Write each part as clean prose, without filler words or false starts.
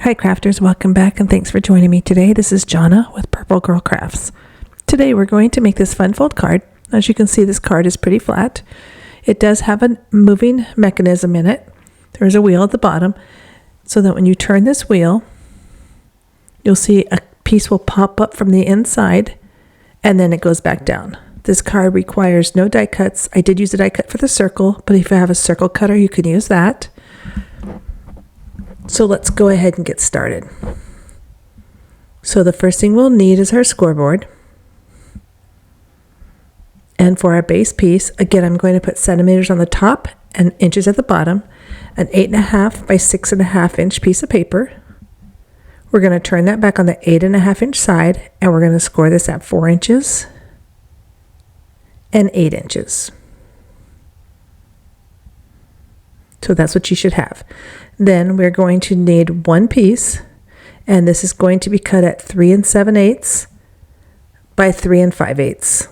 Hi crafters, welcome back and thanks for joining me today. This is Jonna with Purple Girl Crafts. Today we're going to make this fun fold card. As you can see, this card is pretty flat. It does have a moving mechanism in it. There's a wheel at the bottom so that when you turn this wheel, you'll see a piece will pop up from the inside and then it goes back down. This card requires no die cuts. I did use a die cut for the circle, but if you have a circle cutter, you can use that. So let's go ahead and get started. So the first thing we'll need is our scoreboard. And for our base piece, again, I'm going to put centimeters on the top and inches at the bottom, an 8.5 by 6.5 inch piece of paper. We're going to turn that back on the 8.5 inch side, and we're going to score this at 4 inches and 8 inches. So that's what you should have. Then we're going to need one piece, and this is going to be cut at 3 7/8 by 3 5/8.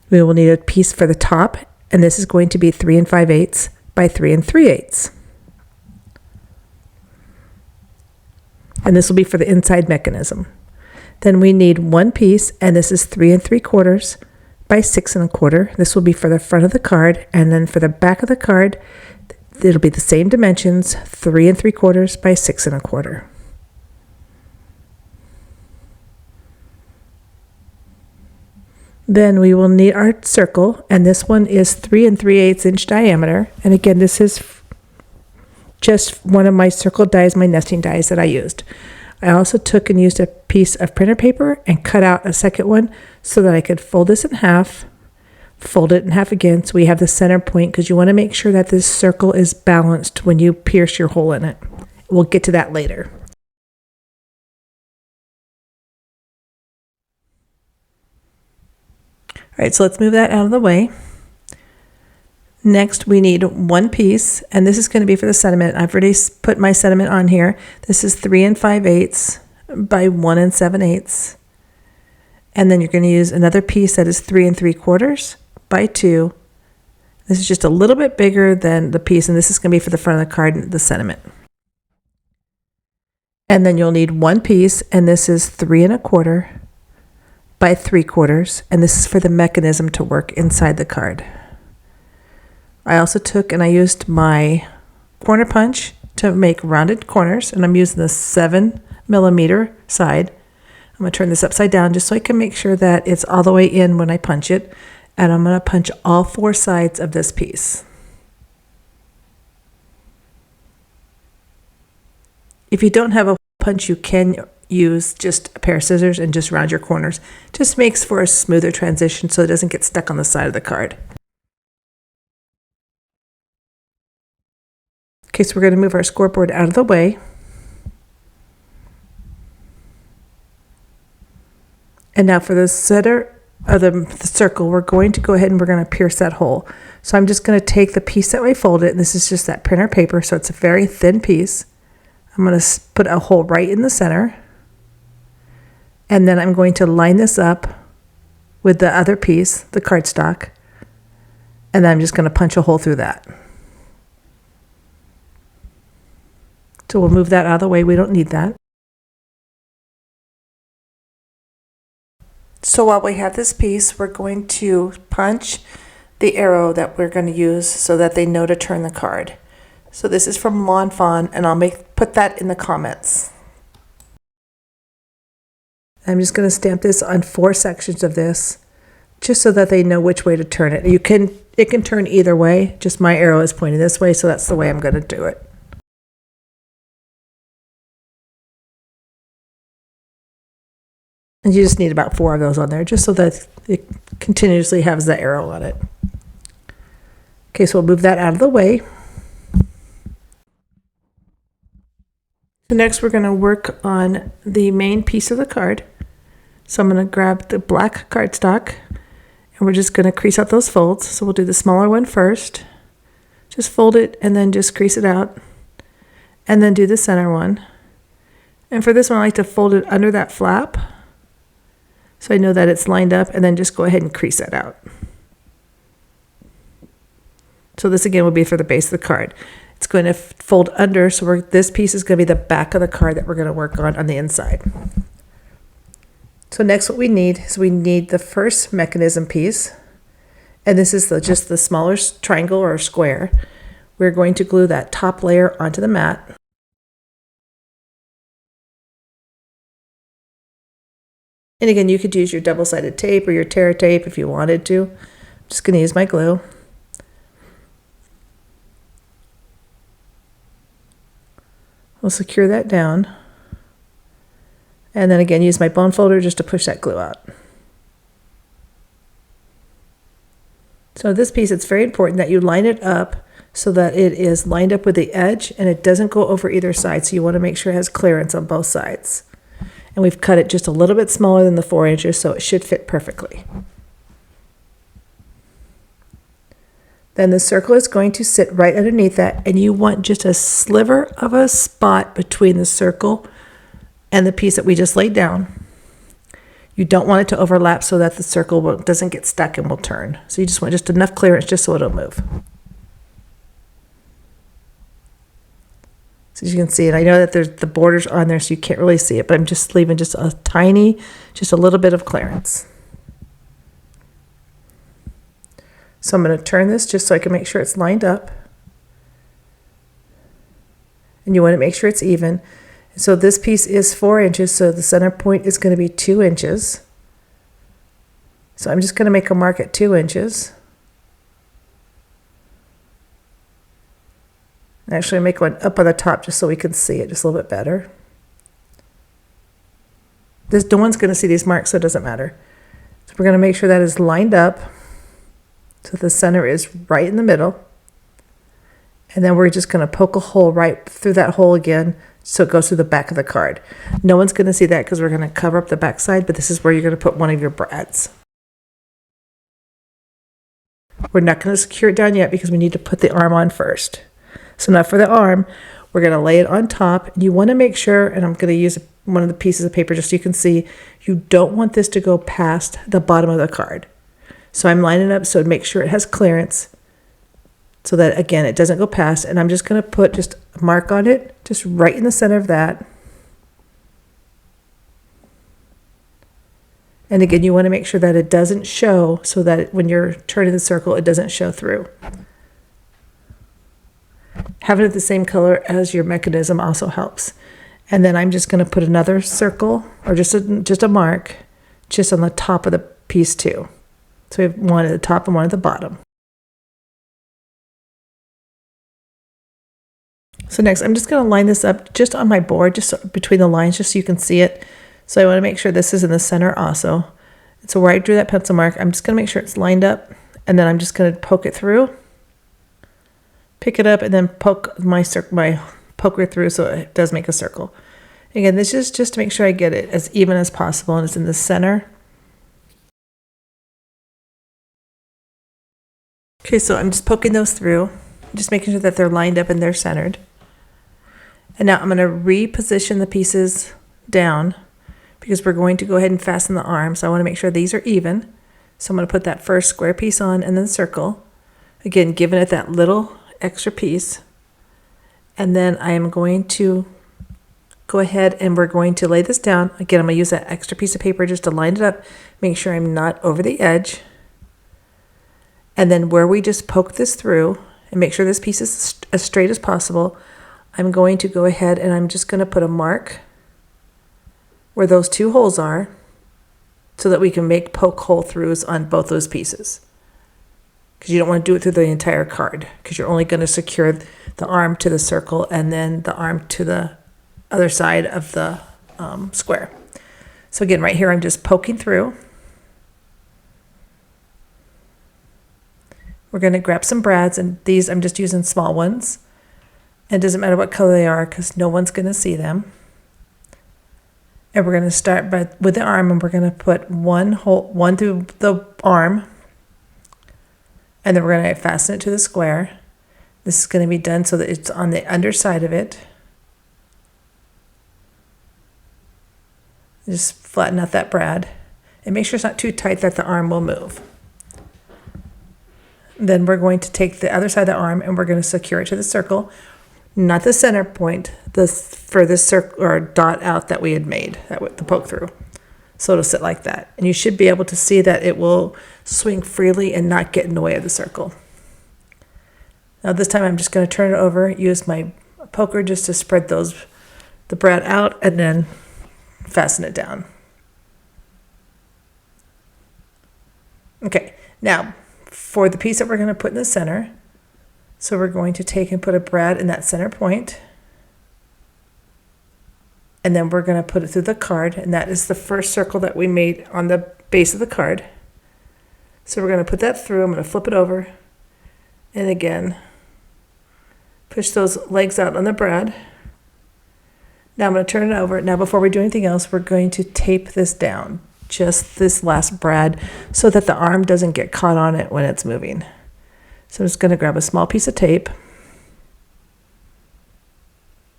We will need a piece for the top, and this is going to be 3 5/8 by 3 3/8. And this will be for the inside mechanism. Then we need one piece, and this is 3 3/4 by 6 1/4. This will be for the front of the card, and then for the back of the card, it'll be the same dimensions, 3 3/4 by 6 1/4. Then we will need our circle, and this one is 3 3/8 inch diameter. And again, this is just one of my circle dies, my nesting dies that I used. I also took and used a piece of printer paper and cut out a second one so that I could fold this in half, fold it in half again so we have the center point, because you want to make sure that this circle is balanced when you pierce your hole in it. We'll get to that later. All right, so let's move that out of the way. Next, we need one piece, and this is going to be for the sentiment. I've already put my sentiment on here. This is 3 5/8 by 1 7/8. And then you're going to use another piece that is 3 3/4 by 2. This is just a little bit bigger than the piece, and this is going to be for the front of the card and the sentiment. And then you'll need one piece, and this is 3 1/4 by 3/4, and this is for the mechanism to work inside the card. I also took and I used my corner punch to make rounded corners, and I'm using the 7mm side. I'm going to turn this upside down just so I can make sure that it's all the way in when I punch it, and I'm going to punch all 4 sides of this piece. If you don't have a punch, you can use just a pair of scissors and just round your corners. Just makes for a smoother transition so it doesn't get stuck on the side of the card. Okay, so we're going to move our scoreboard out of the way. And now for the center of the circle, we're going to go ahead and we're going to pierce that hole. So I'm just going to take the piece that I folded, and this is just that printer paper, so it's a very thin piece. I'm going to put a hole right in the center. And then I'm going to line this up with the other piece, the cardstock. And then I'm just going to punch a hole through that. So we'll move that out of the way. We don't need that. So while we have this piece, we're going to punch the arrow that we're going to use so that they know to turn the card. So this is from Lawn Fawn, and I'll put that in the comments. I'm just going to stamp this on 4 sections of this, just so that they know which way to turn it. It can turn either way. Just my arrow is pointing this way, so that's the way I'm going to do it. And you just need about 4 of those on there, just so that it continuously has the arrow on it. Okay, so we'll move that out of the way. So next we're going to work on the main piece of the card. So I'm going to grab the black cardstock, and we're just going to crease out those folds. So we'll do the smaller one first. Just fold it and then just crease it out. And then do the center one. And for this one, I like to fold it under that flap, so I know that it's lined up, and then just go ahead and crease that out. So this again will be for the base of the card. It's going to fold under, so this piece is going to be the back of the card that we're going to work on the inside. So next what we need is the first mechanism piece, and this is just the smaller triangle or square. We're going to glue that top layer onto the mat. And again, you could use your double-sided tape or your tear tape if you wanted to. I'm just going to use my glue. We'll secure that down. And then again, use my bone folder just to push that glue out. So this piece, it's very important that you line it up so that it is lined up with the edge and it doesn't go over either side. So you want to make sure it has clearance on both sides. And we've cut it just a little bit smaller than the 4 inches, so it should fit perfectly. Then the circle is going to sit right underneath that, and you want just a sliver of a spot between the circle and the piece that we just laid down. You don't want it to overlap so that the circle doesn't get stuck and will turn. So you just want just enough clearance just so it'll move. So as you can see, and I know that there's the borders on there so you can't really see it, but I'm just leaving just a little bit of clearance. So I'm going to turn this just so I can make sure it's lined up. And you want to make sure it's even. So this piece is 4 inches, so the center point is going to be 2 inches. So I'm just going to make a mark at 2 inches. Actually, make one up on the top just so we can see it just a little bit better. No one's going to see these marks, so it doesn't matter. So we're going to make sure that is lined up so the center is right in the middle. And then we're just going to poke a hole right through that hole again so it goes through the back of the card. No one's going to see that because we're going to cover up the back side, but this is where you're going to put one of your brads. We're not going to secure it down yet because we need to put the arm on first. So now for the arm, we're going to lay it on top. You want to make sure, and I'm going to use one of the pieces of paper just so you can see, you don't want this to go past the bottom of the card. So I'm lining it up so make sure it has clearance so that, again, it doesn't go past. And I'm just going to put just a mark on it, just right in the center of that. And again, you want to make sure that it doesn't show so that when you're turning the circle, it doesn't show through. Having it the same color as your mechanism also helps. And then I'm just going to put another circle or just a mark just on the top of the piece too. So we have one at the top and one at the bottom. So next, I'm just going to line this up just on my board, just between the lines, just so you can see it. So I want to make sure this is in the center also. And so where I drew that pencil mark, I'm just going to make sure it's lined up, and then I'm just going to poke it through, pick it up, and then poke my poker through so it does make a circle. Again, this is just to make sure I get it as even as possible, and it's in the center. Okay, so I'm just poking those through, just making sure that they're lined up and they're centered. And now I'm going to reposition the pieces down because we're going to go ahead and fasten the arm. So I want to make sure these are even. So I'm going to put that first square piece on and then circle. Again, giving it that little extra piece. And then I am going to go ahead and we're going to lay this down. Again, I'm going to use that extra piece of paper just to line it up, make sure I'm not over the edge. And then where we just poke this through and make sure this piece is as straight as possible, I'm going to go ahead and I'm just going to put a mark where those two holes are so that we can make poke hole throughs on both those pieces. Because you don't want to do it through the entire card because you're only going to secure the arm to the circle and then the arm to the other side of the square. So again, right here, I'm just poking through. We're going to grab some brads, and these I'm just using small ones. It doesn't matter what color they are because no one's going to see them. And we're going to start with the arm, and we're going to put one through the arm, and then we're going to fasten it to the square. This is going to be done so that it's on the underside of it. Just flatten out that brad and make sure it's not too tight that the arm will move. Then we're going to take the other side of the arm and we're going to secure it to the circle, not the center point, the furthest circle or dot out that we had made, the poke through. So it'll sit like that. And you should be able to see that it will swing freely and not get in the way of the circle. Now this time I'm just going to turn it over, use my poker just to spread the brad out, and then fasten it down. Okay, now for the piece that we're going to put in the center, so we're going to take and put a brad in that center point, and then we're going to put it through the card, and that is the first circle that we made on the base of the card. So we're going to put that through. I'm going to flip it over, and again push those legs out on the brad. Now I'm going to turn it over. Now before we do anything else, we're going to tape this down, just this last brad, so that the arm doesn't get caught on it when it's moving. So I'm just going to grab a small piece of tape,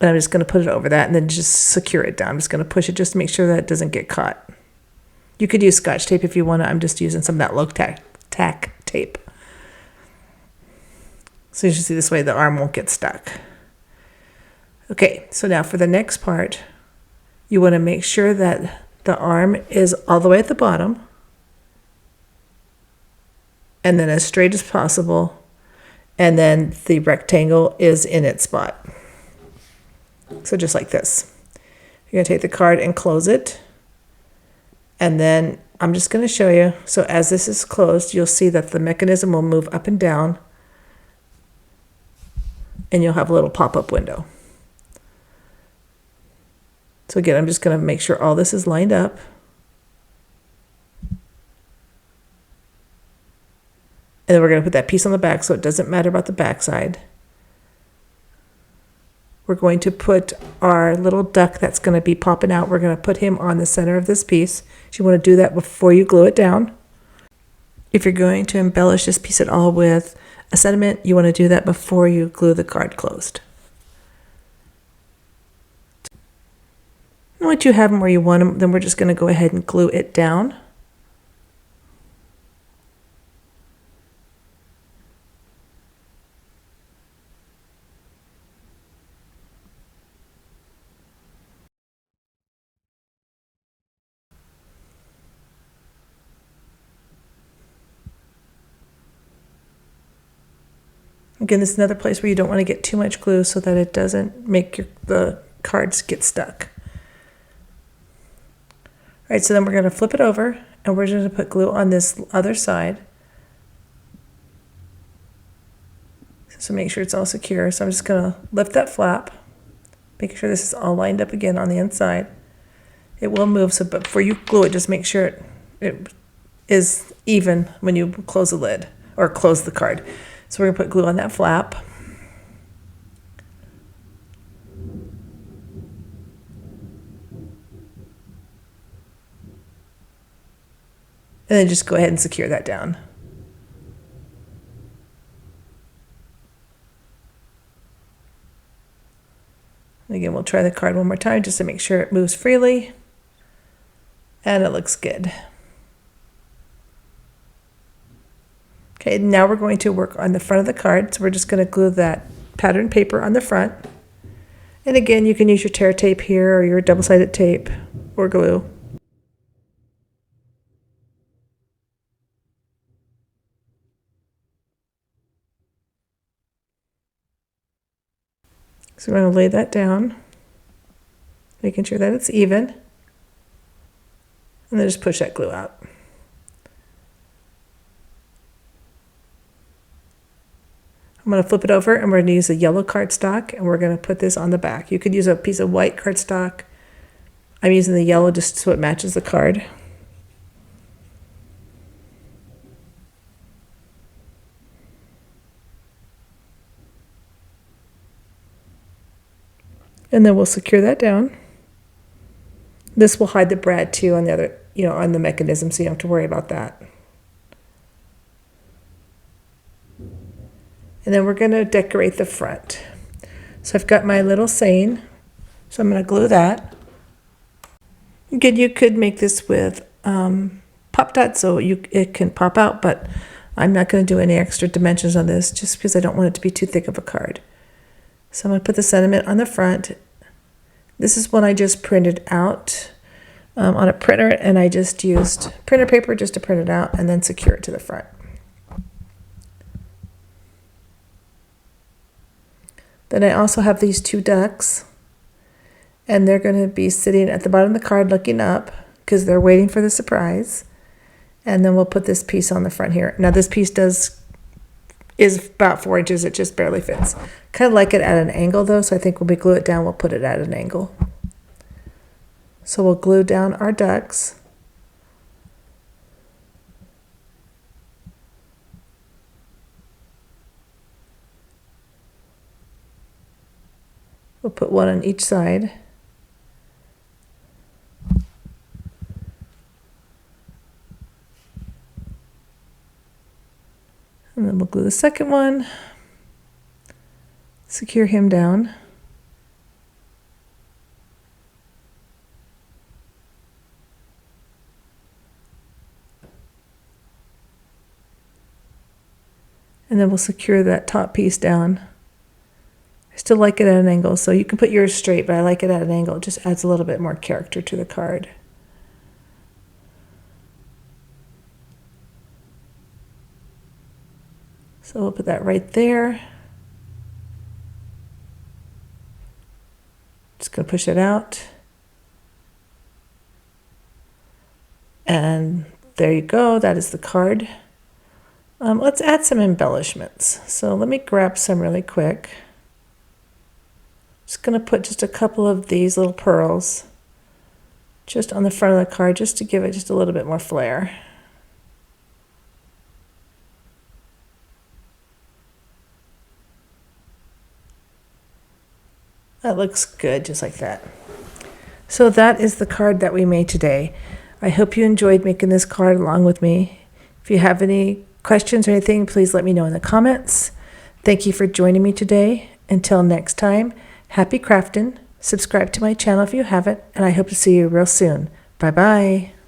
and I'm just going to put it over that and then just secure it down. I'm just going to push it just to make sure that it doesn't get caught. You could use Scotch tape if you want to. I'm just using some of that low tack tape. So you should see this way the arm won't get stuck. Okay, so now for the next part, you want to make sure that the arm is all the way at the bottom and then as straight as possible, and then the rectangle is in its spot. So just like this. You're going to take the card and close it, and then I'm just going to show you. So as this is closed, you'll see that the mechanism will move up and down, and you'll have a little pop-up window. So again, I'm just going to make sure all this is lined up. And then we're going to put that piece on the back so it doesn't matter about the back side. We're going to put our little duck that's going to be popping out. We're going to put him on the center of this piece. So you want to do that before you glue it down. If you're going to embellish this piece at all with a sentiment, you want to do that before you glue the card closed. And once you have them where you want them, then we're just going to go ahead and glue it down. Again, this is another place where you don't want to get too much glue so that it doesn't make the cards get stuck. All right, so then we're going to flip it over, and we're going to put glue on this other side. So make sure it's all secure. So I'm just going to lift that flap, making sure this is all lined up again on the inside. It will move, so but before you glue it, just make sure it is even when you close the lid or close the card. So we're going to put glue on that flap. And then just go ahead and secure that down. And again, we'll try the card one more time just to make sure it moves freely. And it looks good. Okay, now we're going to work on the front of the card. So we're just going to glue that pattern paper on the front. And again, you can use your tear tape here or your double-sided tape or glue. So we're going to lay that down, making sure that it's even, and then just push that glue out. I'm going to flip it over, and we're going to use a yellow cardstock, and we're going to put this on the back. You could use a piece of white cardstock. I'm using the yellow just so it matches the card. And then we'll secure that down. This will hide the brad too on the other, on the mechanism, so you don't have to worry about that. And then we're going to decorate the front. So I've got my little saying, so I'm going to glue that. Again, you could make this with pop dots so it can pop out, but I'm not going to do any extra dimensions on this just because I don't want it to be too thick of a card. So I'm going to put the sentiment on the front. This is one I just printed out on a printer, and I just used printer paper just to print it out and then secure it to the front. Then I also have these two ducks, and they're going to be sitting at the bottom of the card looking up because they're waiting for the surprise. And then we'll put this piece on the front here. Now this piece is about 4 inches. It just barely fits. Kind of like it at an angle though, so I think when we glue it down, we'll put it at an angle. So we'll glue down our ducks. We'll put one on each side. And then we'll glue the second one, secure him down. And then we'll secure that top piece down. I still like it at an angle, so you can put yours straight, but I like it at an angle. It just adds a little bit more character to the card. So we'll put that right there. Just going to push it out. And there you go. That is the card. Let's add some embellishments. So let me grab some really quick. Just going to put just a couple of these little pearls just on the front of the card just to give it just a little bit more flair. That looks good, just like that. So that is the card that we made today. I hope you enjoyed making this card along with me. If you have any questions or anything, please let me know in the comments. Thank you for joining me today. Until next time, happy crafting. Subscribe to my channel if you haven't, and I hope to see you real soon. Bye-bye.